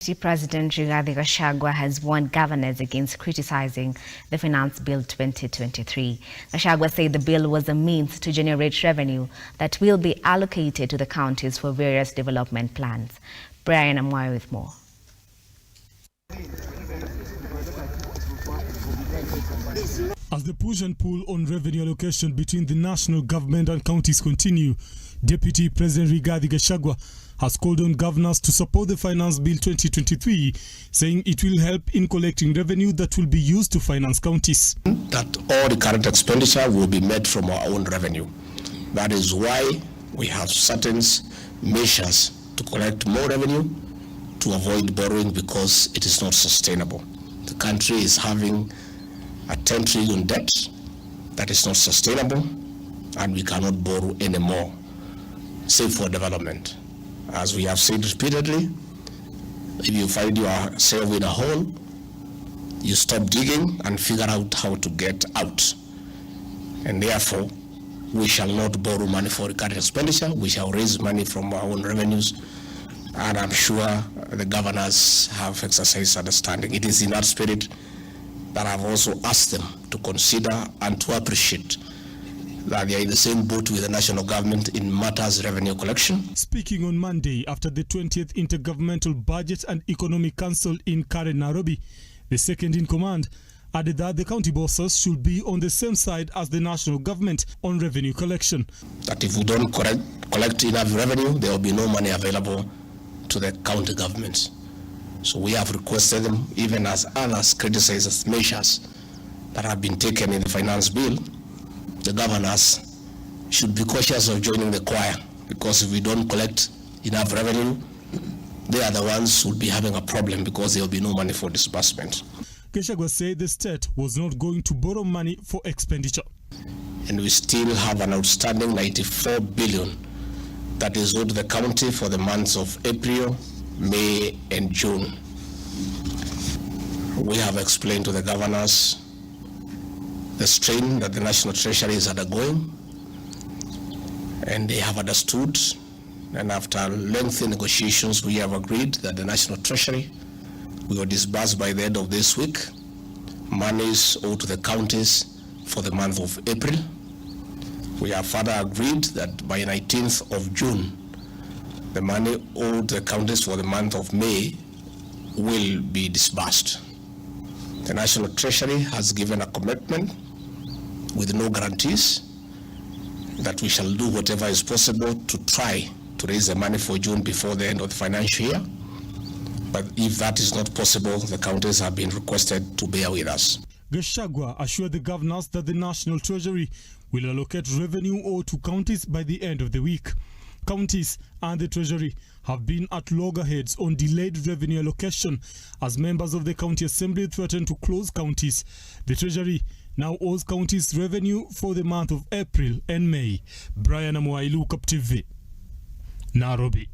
President Rigathi Gachagua has warned governors against criticizing the Finance Bill 2023. Gachagua said the bill was a means to generate revenue that will be allocated to the counties for various development plans. Brian Amwai with more. As the push and pull on revenue allocation between the national government and counties continue, Deputy President Rigathi Gachagua has called on governors to support the Finance Bill 2023, saying it will help in collecting revenue that will be used to finance counties. That all the current expenditure will be made from our own revenue. That is why we have certain measures to collect more revenue, to avoid borrowing, because it is not sustainable. The country is having a 10 trillion debt that is not sustainable, and we cannot borrow anymore, save for development. As we have said repeatedly, if you find yourself in a hole, you stop digging and figure out how to get out. And therefore, we shall not borrow money for current expenditure. We shall raise money from our own revenues. And I'm sure the governors have exercised understanding. It is in that spirit that I've also asked them to consider and to appreciate that they are in the same boat with the national government in matters revenue collection. Speaking on Monday after the 20th Intergovernmental Budget and Economic Council in Karen, Nairobi, the second in command added that the county bosses should be on the same side as the national government on revenue collection. That if we don't collect enough revenue, there will be no money available to the county governments. So we have requested them, even as others criticize measures that have been taken in the finance bill, the governors should be cautious of joining the choir, because if we don't collect enough revenue, they are the ones who will be having a problem, because there will be no money for disbursement. Gachagua said the state was not going to borrow money for expenditure. And we still have an outstanding 94 billion that is owed to the county for the months of April, May and June. We have explained to the governors the strain that the National Treasury is undergoing, and they have understood, and after lengthy negotiations we have agreed that the National Treasury will disburse by the end of this week monies owed to the counties for the month of April. We have further agreed that by 19th of June the money owed to the counties for the month of May will be disbursed. The National Treasury has given a commitment with no guarantees that we shall do whatever is possible to try to raise the money for June before the end of the financial year. But if that is not possible, the counties have been requested to bear with us. Gachagua assured the governors that the National Treasury will allocate revenue owed to counties by the end of the week. Counties and the Treasury have been at loggerheads on delayed revenue allocation as members of the County Assembly threatened to close counties. The Treasury now owes counties revenue for the month of April and May. Brian Amwai, Look Up TV, Nairobi.